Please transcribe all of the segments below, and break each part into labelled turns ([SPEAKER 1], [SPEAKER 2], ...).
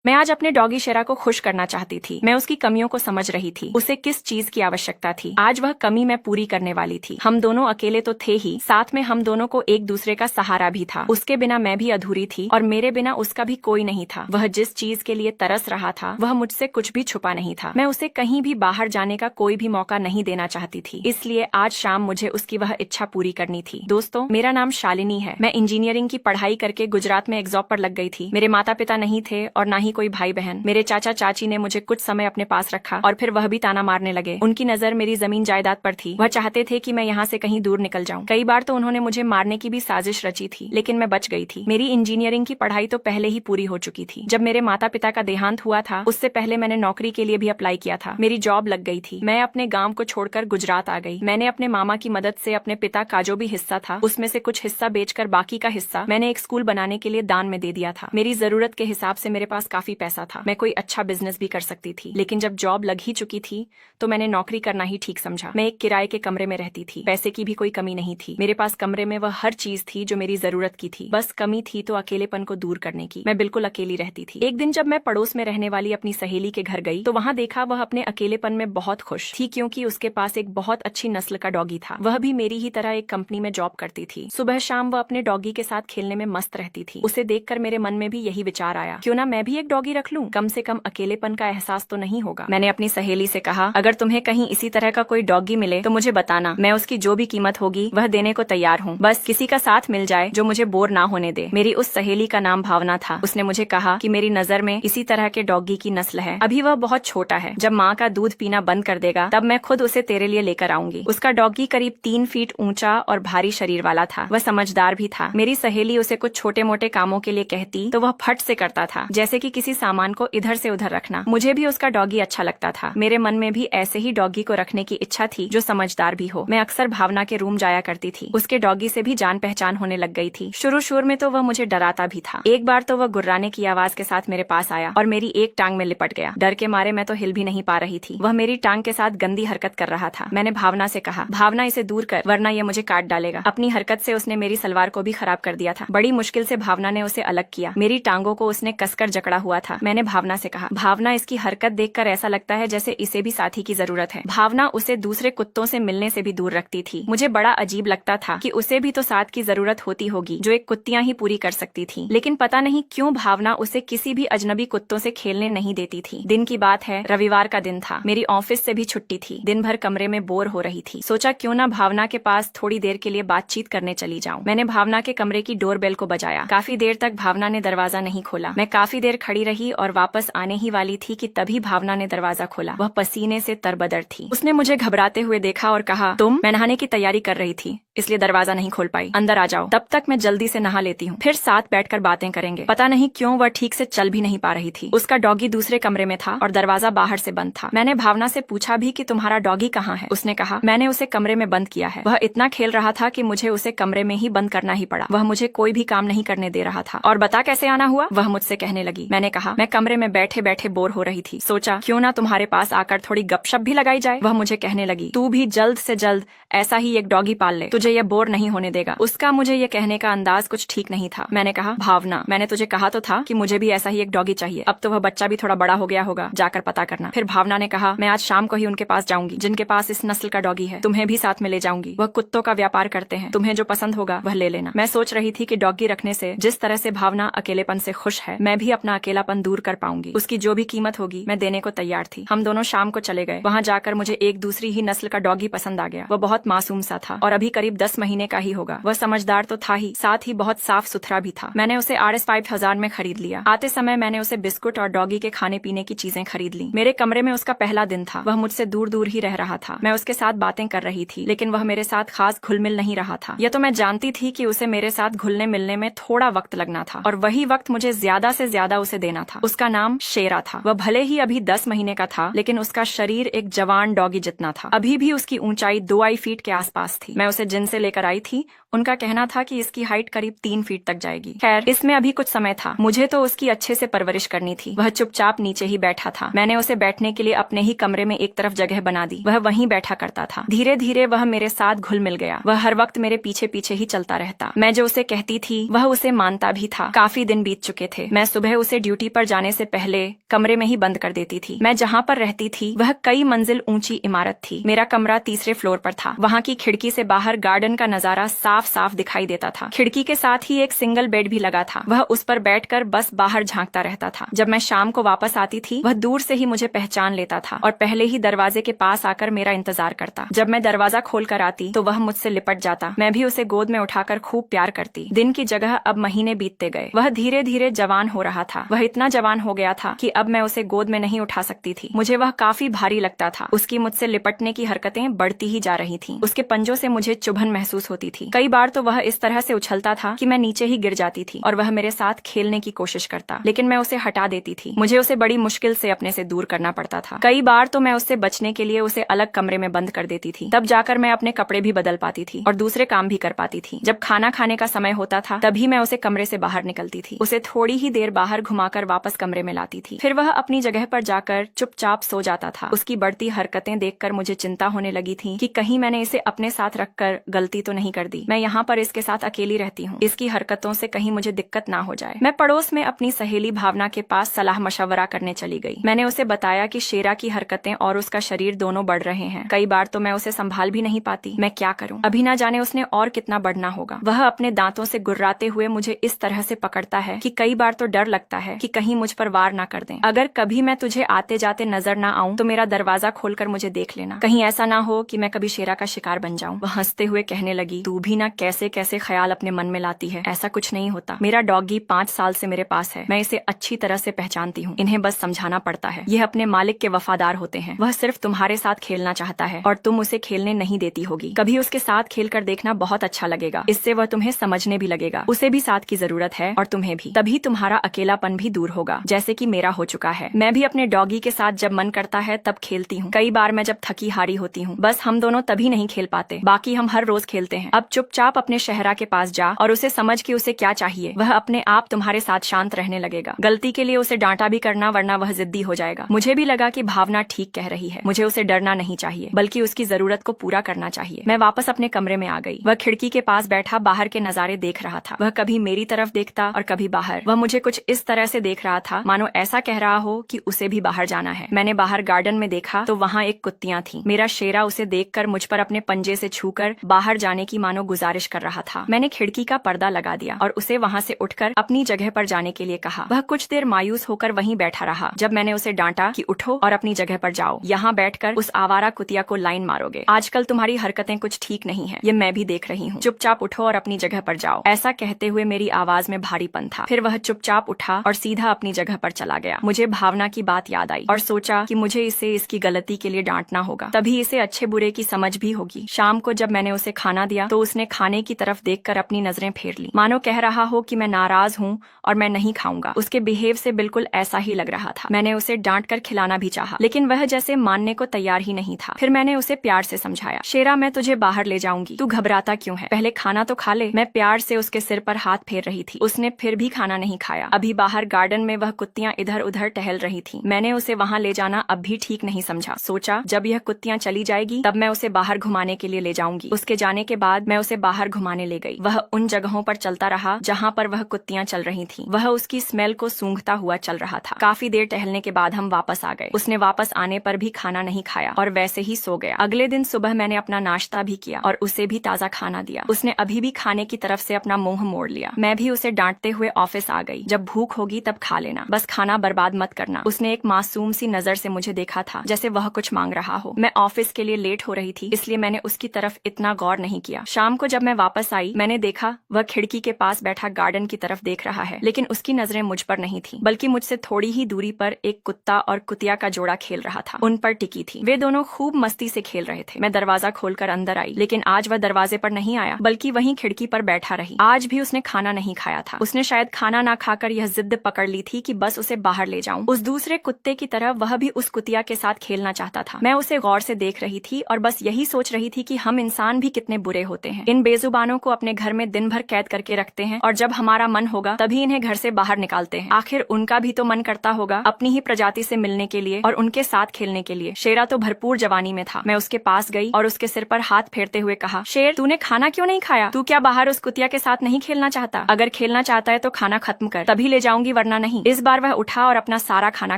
[SPEAKER 1] मैं आज अपने डॉगी शेरा को खुश करना चाहती थी। मैं उसकी कमियों को समझ रही थी, उसे किस चीज की आवश्यकता थी। आज वह कमी मैं पूरी करने वाली थी। हम दोनों अकेले तो थे ही, साथ में हम दोनों को एक दूसरे का सहारा भी था। उसके बिना मैं भी अधूरी थी और मेरे बिना उसका भी कोई नहीं था। वह जिस चीज के लिए तरस रहा था वह मुझसे कुछ भी छुपा नहीं था। मैं उसे कहीं भी बाहर जाने का कोई भी मौका नहीं देना चाहती थी, इसलिए आज शाम मुझे उसकी वह इच्छा पूरी करनी थी। दोस्तों, मेरा नाम शालिनी है। मैं इंजीनियरिंग की पढ़ाई करके गुजरात में एक जॉब पर लग गई थी। मेरे माता पिता नहीं थे और न ही कोई भाई बहन। मेरे चाचा चाची ने मुझे कुछ समय अपने पास रखा और फिर वह भी ताना मारने लगे। उनकी नजर मेरी जमीन जायदाद पर थी। वह चाहते थे कि मैं यहाँ से कहीं दूर निकल जाऊँ। कई बार तो उन्होंने मुझे मारने की भी साजिश रची थी, लेकिन मैं बच गई थी। मेरी इंजीनियरिंग की पढ़ाई तो पहले ही पूरी हो चुकी थी। जब मेरे माता पिता का देहांत हुआ था उससे पहले मैंने नौकरी के लिए भी अप्लाई किया था। मेरी जॉब लग गई थी। मैं अपने गाँव को छोड़कर गुजरात आ गई। मैंने अपने मामा की मदद से अपने पिता का जो भी हिस्सा था उसमें से कुछ हिस्सा बेचकर बाकी का हिस्सा मैंने एक स्कूल बनाने के लिए दान में दे दिया था। मेरी जरूरत के हिसाब से मेरे पास काफी पैसा था। मैं कोई अच्छा बिजनेस भी कर सकती थी, लेकिन जब जॉब लग ही चुकी थी तो मैंने नौकरी करना ही ठीक समझा। मैं एक किराए के कमरे में रहती थी। पैसे की भी कोई कमी नहीं थी। मेरे पास कमरे में वह हर चीज थी जो मेरी जरूरत की थी। बस कमी थी तो अकेलेपन को दूर करने की। मैं बिल्कुल अकेली रहती थी। एक दिन जब मैं पड़ोस में रहने वाली अपनी सहेली के घर गई तो वहाँ देखा वह अपने अकेलेपन में बहुत खुश थी, क्योंकि उसके पास एक बहुत अच्छी नस्ल का डॉगी था। वह भी मेरी ही तरह एक कंपनी में जॉब करती थी। सुबह शाम वह अपने डॉगी के साथ खेलने में मस्त रहती थी। उसे देखकर मेरे मन में भी यही विचार आया, क्यों ना मैं भी एक डॉगी रख लूं, कम से कम अकेलेपन का एहसास तो नहीं होगा। मैंने अपनी सहेली से कहा, अगर तुम्हें कहीं इसी तरह का कोई डॉगी मिले तो मुझे बताना। मैं उसकी जो भी कीमत होगी वह देने को तैयार हूँ। बस किसी का साथ मिल जाए जो मुझे बोर ना होने दे। मेरी उस सहेली का नाम भावना था। उसने मुझे कहा कि मेरी नजर में इसी तरह के डॉगी की नस्ल है। अभी वह बहुत छोटा है। जब माँ का दूध पीना बंद कर देगा तब मैं खुद उसे तेरे लिए लेकर आऊंगी। उसका डॉगी करीब 3 फीट ऊंचा और भारी शरीर वाला था। वह समझदार भी था। मेरी सहेली उसे कुछ छोटे मोटे कामों के लिए कहती तो वह फट से करता था, जैसे कि किसी सामान को इधर से उधर रखना। मुझे भी उसका डॉगी अच्छा लगता था। मेरे मन में भी ऐसे ही डॉगी को रखने की इच्छा थी जो समझदार भी हो। मैं अक्सर भावना के रूम जाया करती थी। उसके डॉगी से भी जान पहचान होने लग गई थी। शुरू में तो वह मुझे डराता भी था। एक बार तो वह गुर्राने की आवाज के साथ मेरे पास आया और मेरी एक टांग में लिपट गया। डर के मारे मैं तो हिल भी नहीं पा रही थी। वह मेरी टांग के साथ गंदी हरकत कर रहा था। मैंने भावना से कहा, भावना इसे दूर कर वरना ये मुझे काट डालेगा। अपनी हरकत से उसने मेरी सलवार को भी खराब कर दिया था। बड़ी मुश्किल से भावना ने उसे अलग किया। मेरी टांगों को उसने कसकर जकड़ा हुआ था। मैंने भावना से कहा, भावना इसकी हरकत देखकर ऐसा लगता है जैसे इसे भी साथी की जरूरत है। भावना उसे दूसरे कुत्तों से मिलने से भी दूर रखती थी। मुझे बड़ा अजीब लगता था कि उसे भी तो साथ की जरूरत होती होगी जो एक कुत्तियां ही पूरी कर सकती थी। लेकिन पता नहीं क्यों भावना उसे किसी भी अजनबी कुत्तों से खेलने नहीं देती थी। दिन की बात है, रविवार का दिन था। मेरी ऑफिस से भी छुट्टी थी। दिन भर कमरे में बोर हो रही थी। सोचा क्यों ना भावना के पास थोड़ी देर के लिए बातचीत करने चली जाऊं। मैंने भावना के कमरे की डोरबेल को बजाया। काफी देर तक भावना ने दरवाजा नहीं खोला। मैं काफी देर खड़ी रही और वापस आने ही वाली थी कि तभी भावना ने दरवाजा खोला। वह पसीने से तरबदर थी। उसने मुझे घबराते हुए देखा और कहा, तुम? मैं नहाने की तैयारी कर रही थी इसलिए दरवाजा नहीं खोल पाई। अंदर आ जाओ, तब तक मैं जल्दी से नहा लेती हूँ, फिर साथ बैठकर बातें करेंगे। पता नहीं क्यों वह ठीक से चल भी नहीं पा रही थी। उसका डॉगी दूसरे कमरे में था और दरवाजा बाहर से बंद था। मैंने भावना से पूछा भी कि तुम्हारा डॉगी कहाँ है? उसने कहा, मैंने उसे कमरे में बंद किया है। वह इतना खेल रहा था कि मुझे उसे कमरे में ही बंद करना ही पड़ा। वह मुझे कोई भी काम नहीं करने दे रहा था। और बता कैसे आना हुआ? वह मुझसे कहने लगी। मैंने कहा, मैं कमरे में बैठे बैठे बोर हो रही थी, सोचा क्यों ना तुम्हारे पास आकर थोड़ी गपशप भी लगाई जाए। वह मुझे कहने लगी, तू भी जल्द से जल्द ऐसा ही एक डॉगी पाल ले, तुझे यह बोर नहीं होने देगा। उसका मुझे ये कहने का अंदाज कुछ ठीक नहीं था। मैंने कहा, भावना, मैंने तुझे कहा तो था कि मुझे भी ऐसा ही एक डॉगी चाहिए। अब तो वह बच्चा भी थोड़ा बड़ा हो गया होगा, जाकर पता करना। फिर भावना ने कहा, मैं आज शाम को ही उनके पास जाऊंगी जिनके पास इस नस्ल का डॉगी है। तुम्हें भी साथ में ले जाऊंगी। वह कुत्तों का व्यापार करते हैं। तुम्हें जो पसंद होगा वह ले लेना। मैं सोच रही थी कि डॉगी रखने से जिस तरह से भावना अकेलेपन से खुश है, मैं भी अपना अकेलापन दूर कर पाऊंगी। उसकी जो भी कीमत होगी मैं देने को तैयार थी। हम दोनों शाम को चले गए। वहाँ जाकर मुझे एक दूसरी ही नस्ल का डॉगी पसंद आ गया। वह बहुत मासूम सा था और अभी करीब 10 महीने का ही होगा। वह समझदार तो था ही, साथ ही बहुत साफ सुथरा भी था। मैंने उसे RS 5000 में खरीद लिया। आते समय मैंने उसे बिस्कुट और डॉगी के खाने पीने की चीजें खरीद ली। मेरे कमरे में उसका पहला दिन था। वह मुझसे दूर दूर ही रह रहा था। मैं उसके साथ बातें कर रही थी, लेकिन वह मेरे साथ खास घुल मिल नहीं रहा था। यह तो मैं जानती थी कि उसे मेरे साथ घुलने मिलने में थोड़ा वक्त लगना था और वही वक्त मुझे ज्यादा से ज्यादा उसे देना था। उसका नाम शेरा था। वह भले ही अभी 10 महीने का था, लेकिन उसका शरीर एक जवान डॉगी जितना था। अभी भी उसकी ऊंचाई 2 फीट के आसपास थी। मैं उसे जिनसे लेकर आई थी उनका कहना था कि इसकी हाइट करीब 3 फीट तक जाएगी। खैर, इसमें अभी कुछ समय था। मुझे तो उसकी अच्छे से परवरिश करनी थी। वह चुपचाप नीचे ही बैठा था। मैंने उसे बैठने के लिए अपने ही कमरे में एक तरफ जगह बना दी। वह वहीं बैठा करता था। धीरे धीरे वह मेरे साथ घुल मिल गया। वह हर वक्त मेरे पीछे पीछे ही चलता रहता। मैं जो उसे कहती थी वह उसे मानता भी था। काफी दिन बीत चुके थे। मैं सुबह उसे ड्यूटी पर जाने से पहले कमरे में ही बंद कर देती थी। मैं जहाँ पर रहती थी वह कई मंजिल ऊंची इमारत थी। मेरा कमरा तीसरे फ्लोर पर था। वहाँ की खिड़की से बाहर गार्डन का नजारा साफ साफ दिखाई देता था। खिड़की के साथ ही एक सिंगल बेड भी लगा था। वह उस पर बैठकर बस बाहर झांकता रहता था। जब मैं शाम को वापस आती थी वह दूर से ही मुझे पहचान लेता था और पहले ही दरवाजे के पास आकर मेरा इंतजार करता। जब मैं दरवाजा खोल कर आती तो वह मुझसे लिपट जाता। मैं भी उसे गोद में उठाकर खूब प्यार करती। दिन की जगह अब महीने बीतते गए। वह धीरे धीरे जवान हो रहा था। वह इतना जवान हो गया था कि अब मैं उसे गोद में नहीं उठा सकती थी। मुझे वह काफी भारी लगता था। उसकी मुझसे लिपटने की हरकतें बढ़ती ही जा रही थीं। उसके पंजों से मुझे चुभन महसूस होती थी। कई बार तो वह इस तरह से उछलता था कि मैं नीचे ही गिर जाती थी और वह मेरे साथ खेलने की कोशिश करता, लेकिन मैं उसे हटा देती थी। मुझे उसे बड़ी मुश्किल से अपने से दूर करना पड़ता था। कई बार तो मैं उससे बचने के लिए उसे अलग कमरे में बंद कर देती थी। तब जाकर मैं अपने कपड़े भी बदल पाती थी और दूसरे काम भी कर पाती थी। जब खाना खाने का समय होता था तभी मैं उसे कमरे से बाहर निकलती थी। उसे थोड़ी ही देर बाहर घुमाकर वापस कमरे में लाती थी। फिर वह अपनी जगह पर जाकर चुपचाप सो जाता था। उसकी बढ़ती हरकतें देखकर मुझे चिंता होने लगी थी कि कहीं मैंने इसे अपने साथ रखकर गलती तो नहीं कर दी। मैं यहाँ पर इसके साथ अकेली रहती हूँ, इसकी हरकतों से कहीं मुझे दिक्कत ना हो जाए। मैं पड़ोस में अपनी सहेली भावना के पास सलाह मशवरा करने चली गई। मैंने उसे बताया कि शेरा की हरकतें और उसका शरीर दोनों बढ़ रहे हैं। कई बार तो मैं उसे संभाल भी नहीं पाती। मैं क्या करूँ? अभी ना जाने उसने और कितना बढ़ना होगा। वह अपने दांतों से गुर्राते हुए मुझे इस तरह से पकड़ता है कि कई बार तो डर लगता है कि कहीं मुझ पर वार ना कर दें। अगर कभी मैं तुझे आते जाते नजर ना आऊं तो मेरा दरवाजा खोलकर मुझे देख लेना। कहीं ऐसा ना हो कि मैं कभी शेरा का शिकार बन जाऊं। वह हंसते हुए कहने लगी, तू भी ना कैसे कैसे ख्याल अपने मन में लाती है। ऐसा कुछ नहीं होता। मेरा डॉगी 5 साल से मेरे पास है। मैं इसे अच्छी तरह से पहचानती हूँ। इन्हें बस समझाना पड़ता है। यह अपने मालिक के वफादार होते हैं। वह सिर्फ तुम्हारे साथ खेलना चाहता है और तुम उसे खेलने नहीं देती होगी। कभी उसके साथ खेल कर देखना बहुत अच्छा लगेगा। इससे वह तुम्हें समझने भी लगेगा। उसे भी साथ की जरूरत है और तुम्हें भी। तभी तुम्हारा अकेलापन भी दूर होगा, जैसे कि मेरा हो चुका है। मैं भी अपने डॉगी के साथ जब मन करता है तब खेलती हूँ। कई बार मैं जब थकी हारी होती हूँ। बस हम दोनों तभी नहीं खेल पाते, बाकी हम हर रोज खेलते हैं। अब चुपचाप अपने शहरा के पास जा और उसे समझ कि उसे क्या चाहिए। वह अपने आप तुम्हारे साथ शांत रहने लगेगा। गलती के लिए उसे डांटा भी करना, वरना वह जिद्दी हो जाएगा। मुझे भी लगा कि भावना ठीक कह रही है। मुझे उसे डरना नहीं चाहिए, बल्कि उसकी जरूरत को पूरा करना चाहिए। मैं वापस अपने कमरे में आ गई। वह खिड़की के पास बैठा बाहर के नजारे देख रहा था। वह कभी मेरी तरफ देखता और कभी बाहर। वह मुझे कुछ इस तरह से देख रहा था मानो ऐसा कह रहा हो कि उसे भी बाहर जाना है। मैंने बाहर गार्डन में देखा तो वहाँ एक कुत्तियां थीं। मेरा शेरा उसे देखकर मुझ पर अपने पंजे से छूकर बाहर जाने की मानो गुजारिश कर रहा था। मैंने खिड़की का पर्दा लगा दिया और उसे वहाँ से उठकर अपनी जगह पर जाने के लिए कहा। वह कुछ देर मायूस होकर वहीं बैठा रहा। जब मैंने उसे डांटा कि उठो और अपनी जगह पर जाओ, यहाँ बैठकर उस आवारा कुतिया को लाइन मारोगे। आजकल तुम्हारी हरकतें कुछ ठीक नहीं है, ये मैं भी देख रही हूँ। चुपचाप उठो और अपनी जगह पर जाओ। ऐसा कहते हुए मेरी आवाज में भारीपन था। फिर वह चुपचाप उठा और सीधा अपनी जगह पर चला गया। मुझे भावना की बात याद आई और सोचा कि मुझे इसे इसकी गलती के लिए डांटना होगा, तभी इसे अच्छे बुरे की समझ भी होगी। शाम को जब मैंने उसे खाना दिया तो उसने खाने की तरफ देखकर अपनी नजरें फेर ली, मानो कह रहा हो कि मैं नाराज हूँ और मैं नहीं खाऊंगा। उसके बिहेव से बिल्कुल ऐसा ही लग रहा था। मैंने उसे डांट कर खिलाना भी चाहा, लेकिन वह जैसे मानने को तैयार ही नहीं था। फिर मैंने उसे प्यार से समझाया, शेरा मैं तुझे बाहर ले जाऊंगी, तू घबराता क्यों है? पहले खाना तो खा ले। मैं प्यार से उसके सिर पर हाथ फेर रही थी। उसने फिर भी खाना नहीं खाया। अभी बाहर गार्डन में वह कुत्तियां इधर उधर टहल रही थीं। मैंने उसे वहां ले जाना अब भी ठीक नहीं समझा। सोचा जब यह कुत्तियां चली जाएगी तब मैं उसे बाहर घुमाने के लिए ले जाऊंगी। उसके जाने के बाद मैं उसे बाहर घुमाने ले गई। वह उन जगहों पर चलता रहा जहाँ पर वह कुत्तियां चल रही थीं। वह उसकी स्मेल को सूंघता हुआ चल रहा था। काफी देर टहलने के बाद हम वापस आ गए। उसने वापस आने पर भी खाना नहीं खाया और वैसे ही सो गया। अगले दिन सुबह मैंने अपना नाश्ता भी किया और उसे भी ताजा खाना दिया। उसने अभी भी खाने की तरफ से अपना मुंह मोड़ लिया। मैं भी उसे डांटते हुए ऑफिस आ गई। जब भूख होगी तब खा लेना, बस खाना बर्बाद मत करना। उसने एक मासूम सी नजर से मुझे देखा था, जैसे वह कुछ मांग रहा हो। मैं ऑफिस के लिए लेट हो रही थी, इसलिए मैंने उसकी तरफ इतना गौर नहीं किया। शाम को जब मैं वापस आई मैंने देखा वह खिड़की के पास बैठा गार्डन की तरफ देख रहा है, लेकिन उसकी नजरें मुझ पर नहीं थी, बल्कि मुझसे थोड़ी ही दूरी पर एक कुत्ता और कुतिया का जोड़ा खेल रहा था। उन पर टिकी थी। वे दोनों खूब मस्ती से खेल रहे थे। मैं दरवाजा खोलकर अंदर आई, लेकिन आज वह दरवाजे पर नहीं आया, बल्कि वहीं खिड़की पर बैठा रही। आज भी उसने खाना नहीं खाया था। उसने शायद खाना ना खाकर यह जिद पकड़ ली थी कि बस उसे बाहर ले जाऊं। उस दूसरे कुत्ते की तरह वह भी उस कुतिया के साथ खेलना चाहता था। मैं उसे गौर से देख रही थी और बस यही सोच रही थी कि हम इंसान भी कितने बुरे होते हैं। इन बेजुबानों को अपने घर में दिन भर कैद करके रखते हैं और जब हमारा मन होगा तभी इन्हें घर से बाहर निकालते हैं। आखिर उनका भी तो मन करता होगा अपनी ही प्रजाति से मिलने के लिए और उनके साथ खेलने के लिए। शेरा तो भरपूर जवानी में था। मैं उसके पास गई और उसके सिर पर हाथ फेरते हुए कहा, शेर तूने खाना क्यों नहीं खाया? तू क्या बाहर उस कुतिया के साथ नहीं खेलना चाहता? अगर खेलना चाहता है तो खाना खत्म कर, तभी ले जाऊंगी, वरना नहीं। इस बार वह उठा और अपना सारा खाना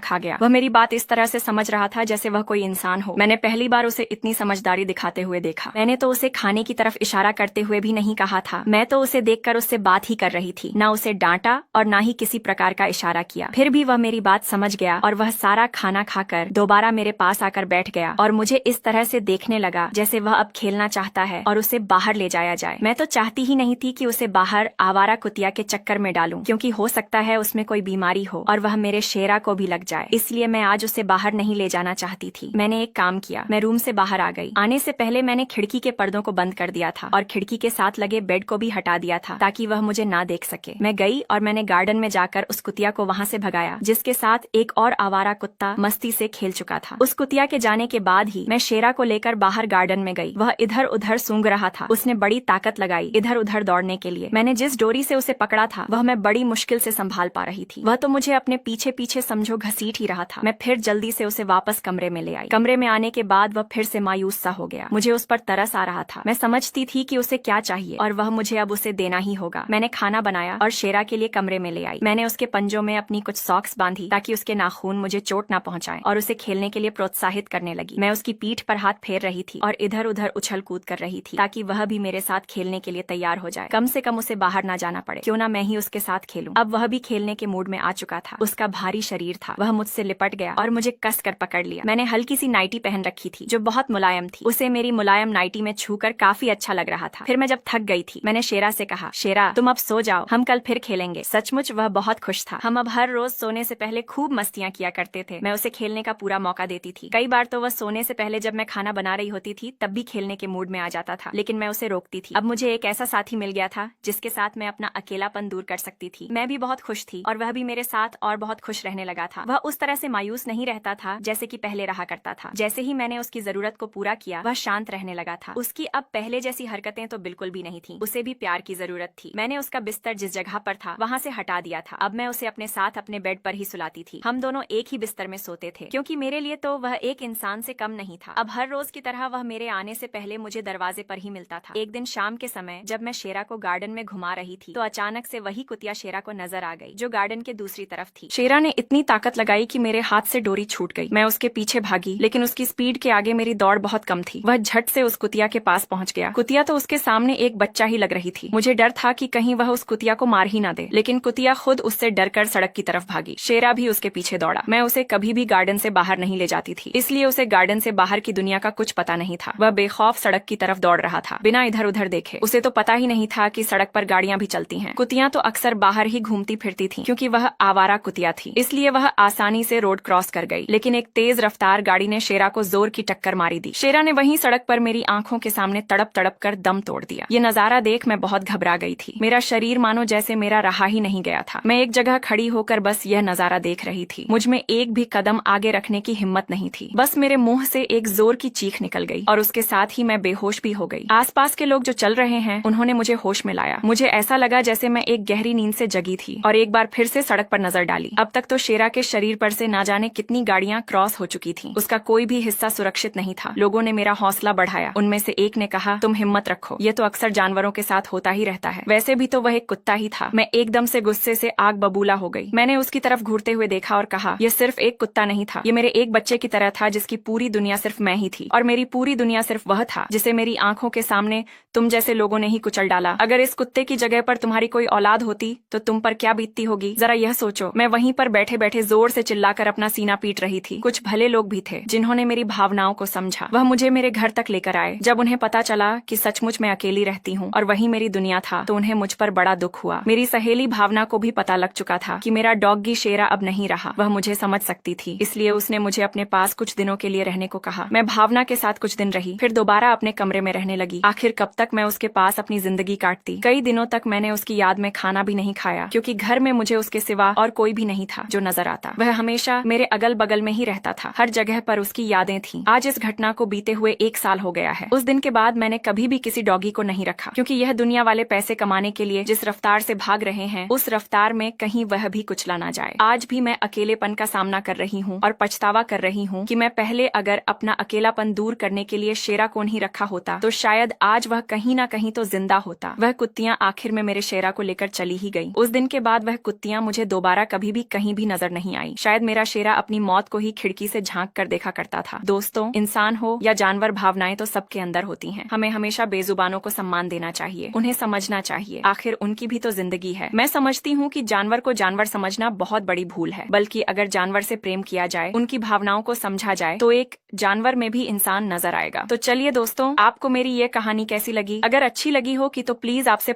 [SPEAKER 1] खा गया। वह मेरी बात इस तरह से समझ रहा था जैसे वह कोई इंसान हो। मैंने पहली बार उसे इतनी समझदारी दिखाते हुए देखा। मैंने तो उसे खाने की तरफ इशारा करते हुए भी नहीं कहा था। मैं तो उसे देखकर उससे बात ही कर रही थी, न उसे डांटा और न ही किसी प्रकार का इशारा किया। फिर भी वह मेरी बात समझ गया और वह सारा खाना खाकर दोबारा मेरे पास आकर बैठ गया और मुझे इस तरह से देखने लगा जैसे वह अब खेलना चाहता है और उसे बाहर ले जाया जाए। मैं तो चाहती ही नहीं थी कि उसे बाहर आवारा कुतिया के चक्कर में डालूं, क्योंकि हो सकता है उसमें कोई बीमारी हो और वह मेरे शेरा को भी लग जाए। इसलिए मैं आज उसे बाहर नहीं ले जाना चाहती थी। मैंने एक काम किया, मैं रूम से बाहर आ गई। आने से पहले मैंने खिड़की के पर्दों को बंद कर दिया था और खिड़की के साथ लगे बेड को भी हटा दिया था ताकि वह मुझे ना देख सके। मैं गई और मैंने गार्डन में जाकर उस कुतिया को वहाँ से भगाया जिसके साथ एक और आवारा कुत्ता मस्ती से खेल चुका था। उस कुतिया के जाने के बाद ही मैं शेरा को लेकर बाहर गार्डन में गई। वह इधर उधर सूंघ रहा था। उसने बड़ी ताकत लगाई इधर उधर दौड़ने के लिए। मैंने जिस डोरी से उसे पकड़ा था वह मैं बड़ी मुश्किल से संभाल पा रही थी। वह तो मुझे अपने पीछे पीछे समझो घसीट ही रहा था। मैं फिर जल्दी से उसे वापस कमरे में ले आई। कमरे में आने के बाद वह फिर से मायूस सा हो गया। मुझे उस पर तरस आ रहा था। मैं समझती थी कि उसे क्या चाहिए और वह मुझे अब उसे देना ही होगा। मैंने खाना बनाया और शेरा के लिए कमरे में ले आई। मैंने उसके पंजों में अपनी कुछ सॉक्स बांधी ताकि उसके नाखून मुझे चोट ना पहुंचाएं और उसे खेलने के लिए प्रोत्साहित करने लगी। मैं उसकी पीठ पर हाथ फेर रही थी और इधर उधर उछल कूद कर रही थी ताकि वह भी मेरे साथ खेलने के लिए तैयार हो जाए। कम से कम उसे बाहर ना जाना पड़े, क्यों ना मैं ही उसके साथ खेलूं। अब वह भी खेलने के मूड में आ चुका था। उसका भारी शरीर था। वह मुझसे लिपट गया और मुझे कस कर पकड़ लिया। मैंने हल्की सी नाइटी पहन रखी थी जो बहुत मुलायम थी। उसे मेरी मुलायम नाइटी में छूकर काफी अच्छा लग रहा था। फिर मैं जब थक गई थी मैंने शेरा से कहा, शेरा तुम अब सो जाओ, हम कल फिर खेलेंगे। सचमुच वह बहुत खुश था। हम अब हर रोज सोने से पहले खूब मस्तियां किया करते थे। मैं उसे खेलने का पूरा मौका देती थी। कई बार तो वह सोने से पहले जब मैं खाना बना रही होती थी तब भी खेलने के मूड में आ जाता था, लेकिन मैं उसे रोकती थी। अब मुझे एक ऐसा साथी मिल गया था जिसके साथ मैं अपना अकेलापन दूर कर सकती थी। मैं भी बहुत खुश थी और वह भी मेरे साथ और बहुत खुश रहने लगा था। वह उस तरह से मायूस नहीं रहता था जैसे कि पहले रहा करता था। जैसे ही मैंने उसकी जरूरत को पूरा किया वह शांत रहने लगा था। उसकी अब पहले जैसी हरकतें तो बिल्कुल भी नहीं थी। उसे भी प्यार की जरूरत थी। मैंने उसका बिस्तर जिस जगह पर था वहाँ से हटा दिया था। अब मैं उसे अपने साथ अपने बेड पर ही सुलाती थी। हम दोनों एक ही बिस्तर में सोते थे क्योंकि मेरे लिए तो वह एक इंसान से कम नहीं था। अब हर रोज की तरह वह मेरे आने से पहले मुझे दरवाजे पर ही मिलता था। एक दिन शाम के समय जब मैं शेरा को गार्डन में घुमा रही थी तो अचानक से वही कुतिया शेरा को नजर आ गई जो गार्डन के दूसरी तरफ थी। शेरा ने इतनी ताकत लगाई कि मेरे हाथ से डोरी छूट गई। मैं उसके पीछे भागी लेकिन उसकी स्पीड के आगे मेरी दौड़ बहुत कम थी। वह झट से उस कुतिया के पास पहुंच गया। कुतिया तो उसके सामने एक बच्चा ही लग रही थी। मुझे डर था कि कहीं वह उस कुतिया को मार ही ना दे, लेकिन कुतिया खुद उससे डरकर सड़क की तरफ भागी। शेरा भी उसके पीछे दौड़ा। मैं उसे कभी भी गार्डन से बाहर नहीं ले जाती थी, इसलिए उसे गार्डन से बाहर की दुनिया का कुछ पता नहीं था। वह बेखौफ सड़क की तरफ दौड़ रहा था बिना इधर उधर देखे। उसे तो पता ही नहीं था कि सड़क पर गाड़ियां भी चलती हैं। कुतियां तो अक्सर बाहर ही घूमती फिरती थीं, क्योंकि वह आवारा कुतिया थी, इसलिए वह आसानी से रोड क्रॉस कर गई। लेकिन एक तेज रफ्तार गाड़ी ने शेरा को जोर की टक्कर मारी दी। शेरा ने वहीं सड़क पर मेरी आंखों के सामने तड़प तड़प कर दम तोड़ दिया। ये नजारा देख मैं बहुत घबरा गई थी। मेरा शरीर मानो जैसे मेरा रहा ही नहीं गया था। मैं एक जगह खड़ी होकर बस यह नजारा देख रही थी। मुझ में एक भी कदम आगे रखने की हिम्मत नहीं थी। बस मेरे मुंह से एक जोर की चीख निकल गई और उसके साथ ही मैं बेहोश भी हो गई। आसपास के लोग जो चल रहे हैं उन्होंने मुझे होश में लाया। मुझे ऐसा लगा जैसे मैं एक गहरी नींद से जगी थी और एक बार फिर से सड़क पर नजर डाली। अब तक तो शेरा के शरीर पर से ना जाने कितनी गाड़ियां क्रॉस हो चुकी थीं। उसका कोई भी हिस्सा सुरक्षित नहीं था। लोगों ने मेरा हौसला बढ़ाया। उनमें से एक ने कहा, तुम हिम्मत रखो, ये तो अक्सर जानवरों के साथ होता ही रहता है। वैसे भी तो वह एक कुत्ता ही था। मैं एकदम से गुस्से से आग बबूला हो गई। मैंने उसकी तरफ घूरते हुए देखा और कहा, यह सिर्फ एक कुत्ता नहीं था, ये मेरे एक बच्चे की तरह था जिसकी पूरी दुनिया सिर्फ मैं ही थी और मेरी पूरी दुनिया सिर्फ वह था जिसे मेरी आंखों के सामने तुम जैसे लोगों ने ही कुचल डाला। अगर इस कुत्ते की जगह पर तुम्हारी कोई औलाद होती तो तुम पर क्या बीतती होगी, जरा यह सोचो। मैं वहीं पर बैठे बैठे जोर से चिल्लाकर अपना सीना पीट रही थी। कुछ भले लोग भी थे जिन्होंने मेरी भावनाओं को समझा। वह मुझे मेरे घर तक लेकर आए। जब उन्हें पता चला कि सचमुच मैं अकेली रहती हूँ और वही मेरी दुनिया था तो उन्हें मुझ पर बड़ा दुख हुआ। मेरी सहेली भावना को भी पता लग चुका था कि मेरा डॉगी शेरा अब नहीं रहा। वह मुझे समझ सकती थी, इसलिए उसने मुझे अपने पास कुछ दिनों के लिए रहने को कहा। मैं भावना के साथ कुछ दिन रही, फिर दोबारा अपने कमरे में रहने लगी। आखिर कब तक मैं उसके पास अपनी जिंदगी काटती। कई दिनों तक मैंने उसकी याद में खाना भी नहीं खाया, क्योंकि घर में मुझे उसके सिवा और कोई भी नहीं था जो नजर आता। वह हमेशा मेरे अगल बगल में ही रहता था। हर जगह पर उसकी यादें थीं। आज इस घटना को बीते हुए 1 साल हो गया है। उस दिन के बाद मैंने कभी भी किसी डॉगी को नहीं रखा, क्योंकि यह दुनिया वाले पैसे कमाने के लिए जिस रफ्तार से भाग रहे हैं उस रफ्तार में कहीं वह भी कुचला ना जाए। आज भी मैं अकेलेपन का सामना कर रही हूँ और पछतावा कर रही हूँ कि मैं पहले अगर अपना अकेलापन दूर करने के लिए शेरा को नहीं रखा होता तो शायद आज वह कहीं ना कहीं तो जिंदा होता। वह कुत्तियां आखिर में मेरे शेरा को लेकर चली ही गई। उस दिन के बाद वह कुत्तियां चिड़िया मुझे दोबारा कभी भी कहीं भी नजर नहीं आई। शायद मेरा शेरा अपनी मौत को ही खिड़की से झांक कर देखा करता था। दोस्तों, इंसान हो या जानवर, भावनाएं तो सबके अंदर होती हैं। हमें हमेशा बेजुबानों को सम्मान देना चाहिए, उन्हें समझना चाहिए, आखिर उनकी भी तो जिंदगी है। मैं समझती हूँ कि जानवर को जानवर समझना बहुत बड़ी भूल है, बल्कि अगर जानवर से प्रेम किया जाए, उनकी भावनाओं को समझा जाए, तो एक जानवर में भी इंसान नजर आएगा। तो चलिए दोस्तों, आपको मेरी ये कहानी कैसी लगी? अगर अच्छी लगी हो कि तो प्लीज आपसे